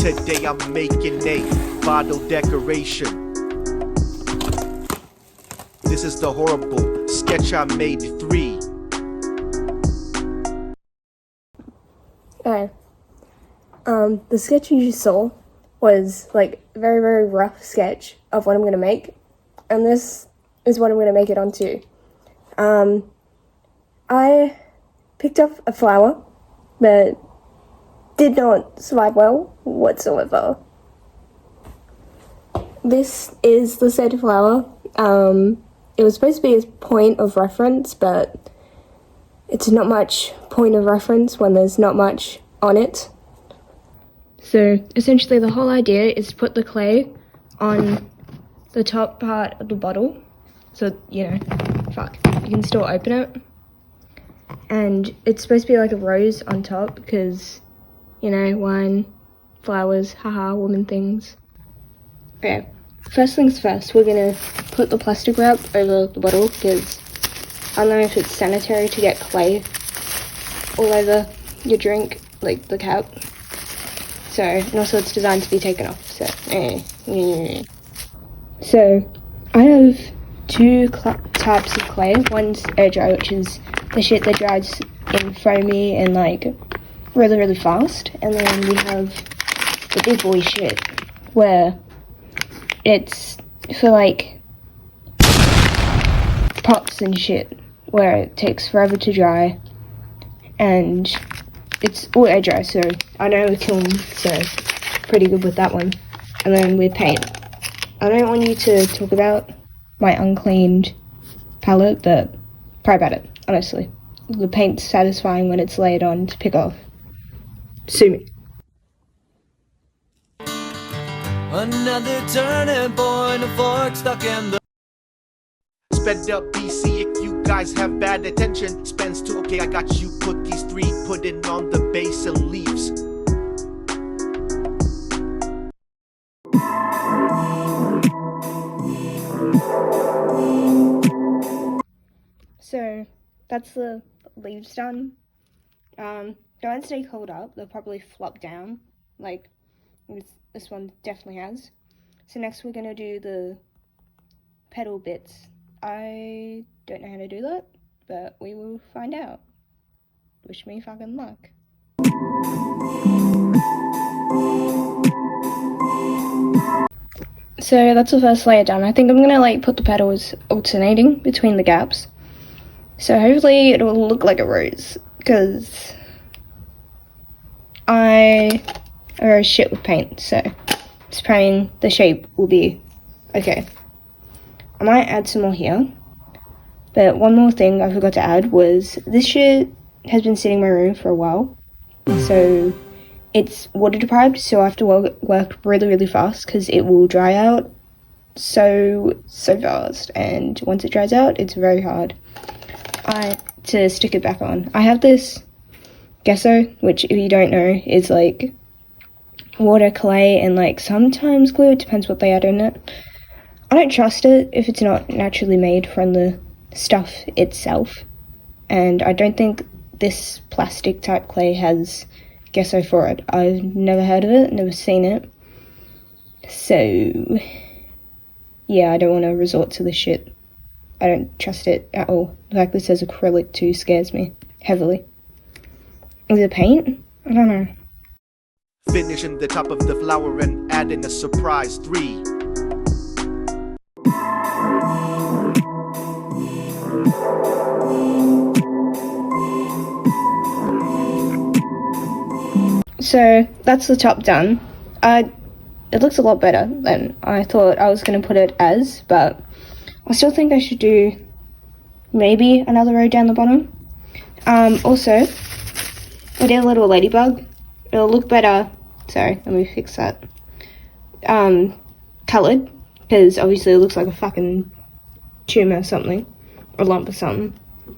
Today I'm making a bottle decoration. This is the horrible sketch I made 3. Okay. The sketch you just saw was like a very, very rough sketch of what I'm going to make. And this is what I'm going to make it onto. I picked up a flower that did not survive well whatsoever. This is the said flower. It was supposed to be a point of reference, but it's not much point of reference when there's not much on it. So essentially the whole idea is to put the clay on the top part of the bottle. So, you know, you can still open it. And it's supposed to be like a rose on top because, you know, wine, flowers, haha, woman things. Okay, first things first, we're gonna put the plastic wrap over the bottle because I don't know if it's sanitary to get clay all over your drink, like the cap. So, and also it's designed to be taken off, so, So, I have 2 types of clay. One's air dry, which is the shit that dries in foamy and like really, really fast. And then we have the big boy shit, where it's for like pops and shit, where it takes forever to dry. And it's all air dry, so I know with kiln, so pretty good with that one. And then with paint, I don't want you to talk about my uncleaned palette, but pray about it, honestly. The paint's satisfying when it's laid on to pick off. Sue me. Another turning point, a fork stuck in the Sped up BC if you guys have bad attention. Spends 2, okay, I got you. Put these 3, put it on the base and leaves. So that's the leaves done. Don't stay curled up, they'll probably flop down, like this one definitely has. So next we're gonna do the petal bits. I don't know how to do that, but we will find out. Wish me fucking luck. So that's the first layer done. I think I'm gonna like put the petals alternating between the gaps. So hopefully it will look like a rose, because I am very shit with paint, so just praying the shape will be okay. I might add some more here, but one more thing I forgot to add was this shit has been sitting in my room for a while, so it's water deprived, so I have to work really, really fast because it will dry out so fast, and once it dries out, it's very hard to stick it back on. I have this gesso, which if you don't know is like water, clay, and like sometimes glue. It depends what they add in it. I don't trust it if it's not naturally made from the stuff itself, and I don't think this plastic type clay has gesso for it. I've never heard of it, never seen it, so yeah, I don't want to resort to this shit. I don't trust it at all. The fact that it says acrylic too scares me heavily. Is it paint? I don't know. Finishing the top of the flower and adding a surprise 3. So that's the top done. It looks a lot better than I thought I was going to put it as, but I still think I should do maybe another row down the bottom. Also, I did a little ladybug. It'll look better, sorry, let me fix that, coloured, because obviously it looks like a fucking tumour or something, or lump or something.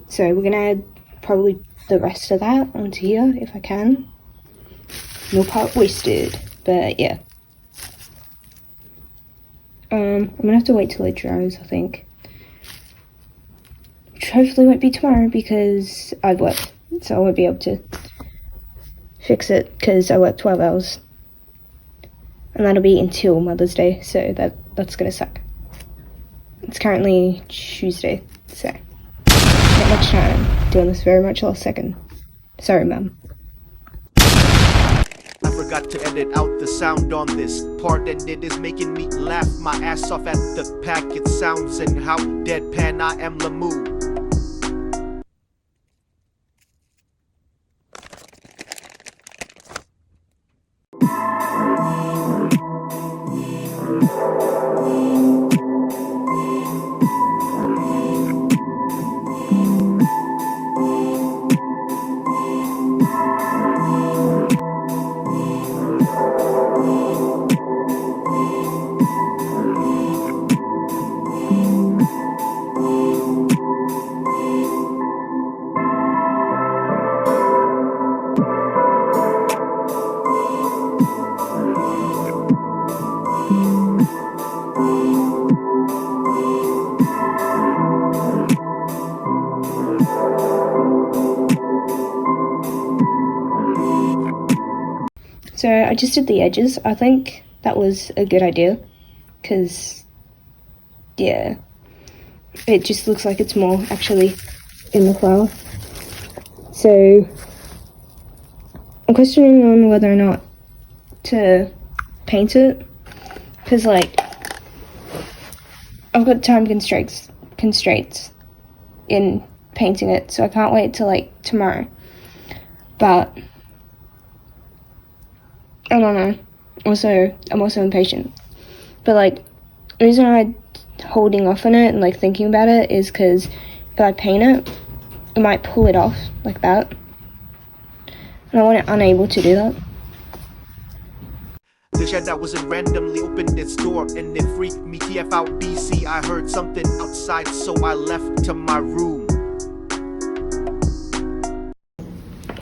So we're going to add probably the rest of that onto here, if I can. No part wasted, but yeah. I'm gonna have to wait till it dries, I think. Which hopefully won't be tomorrow because I've worked, so I won't be able to fix it because I work 12 hours. and that'll be until Mother's Day, so that's gonna suck. It's currently Tuesday, so not much time. Doing this very much last second. Sorry, Mum. I forgot to edit out the sound on this part, and it is making me laugh my ass off at the packet sounds and how deadpan I am, lmaooo. So I just did the edges. I think that was a good idea, because, yeah, it just looks like it's more actually in the flower. So I'm questioning on whether or not to paint it, because, like, I've got time constraints in painting it, so I can't wait till, like, tomorrow. But I don't know. I'm also impatient. But, like, the reason I'm holding off on it and, like, thinking about it is because if I paint it, I might pull it off like that. And I want it unable to do that. The shed that wasn't randomly opened its door, and it freaked me TF out BC. I heard something outside, so I left to my room.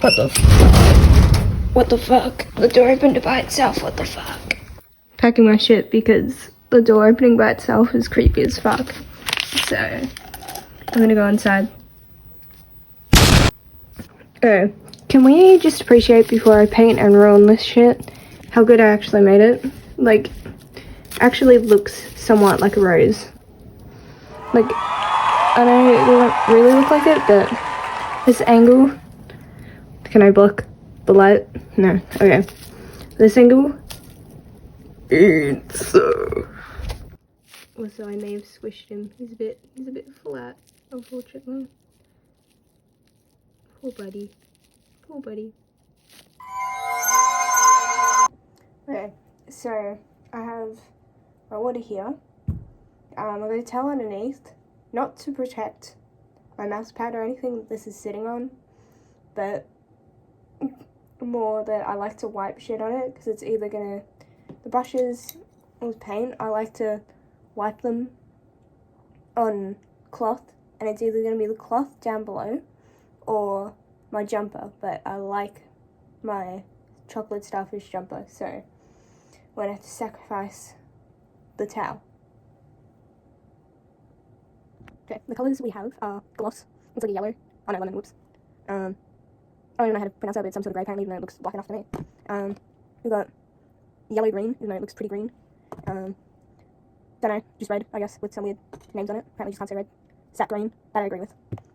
What the fuck? The door opened by itself, what the fuck? Packing my shit because the door opening by itself is creepy as fuck. So, I'm gonna go inside. Oh, can we just appreciate before I paint and ruin this shit, how good I actually made it? Like, actually looks somewhat like a rose. Like, I know it doesn't really look like it, but this angle, can I block the light? No. Okay. This angle. It's so. Also, I may have squished him. He's a bit flat, unfortunately. Poor buddy. Poor buddy. Okay, so I have my water here. I'm going to tell underneath not to protect my mouse pad or anything that this is sitting on, but more that I like to wipe shit on it, because it's either gonna, the brushes with paint, I like to wipe them on cloth, and it's either gonna be the cloth down below or my jumper, but I like my chocolate starfish jumper, so I'm gonna have to sacrifice the towel. Okay, the colours we have are gloss, it's like a yellow, oh no, lemon, whoops. I don't even know how to pronounce it, but it's some sort of grey paint, even though it looks black enough to me. We've got yellow green, even though it looks pretty green. Don't know, just red, I guess, with some weird names on it. Apparently just can't say red. Sap green, that I agree with.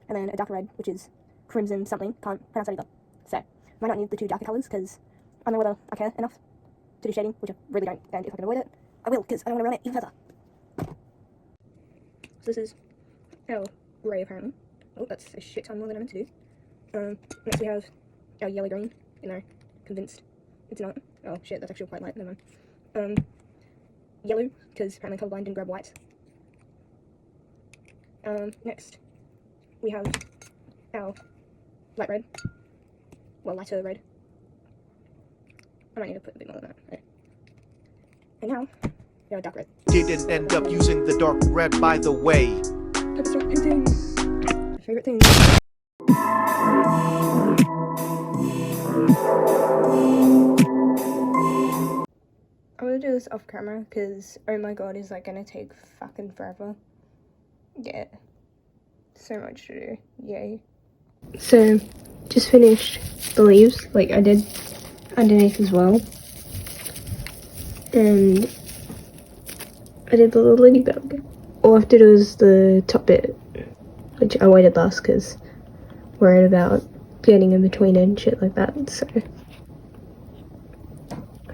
And then a darker red, which is crimson something, can't pronounce that either. So, might not need the two darker colours, because I don't know whether I care enough to do shading, which I really don't, and if I can avoid it, I will, because I don't want to run it even further. So this is our grey, apparently. Oh, that's a shit ton more than I meant to do. Next we have our yellow green, convinced it's not. Oh shit, that's actually quite light, never mind. Yellow, because apparently colourblind didn't grab white. Next we have our light red, well, lighter red. I might need to put a bit more than that. Okay. And now we have a dark red. Didn't end up using the dark red, by the way. Let's start painting. My favourite thing. I'm gonna do this off camera because, oh my god, is that gonna take fucking forever. Yeah. So much to do. Yay. So, just finished the leaves, like I did underneath as well. and I did the little ladybug. All I have to do is the top bit, which I waited last because worried about getting in between it and shit like that, so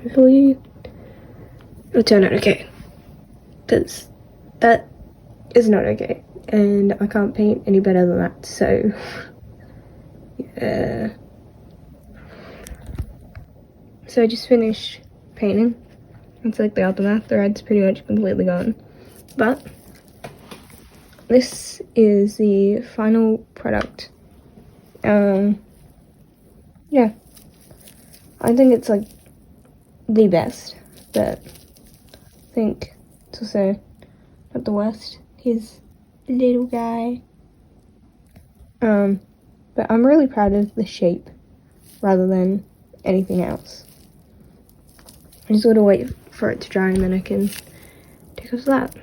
hopefully it'll turn out okay, because that is not okay, and I can't paint any better than that, so yeah. So I just finished painting. It's like the aftermath, the red's pretty much completely gone, but this is the final product. Yeah, I think it's like the best, but I think it's also not the worst. He's a little guy. But I'm really proud of the shape rather than anything else. I just gotta wait for it to dry and then I can take off that.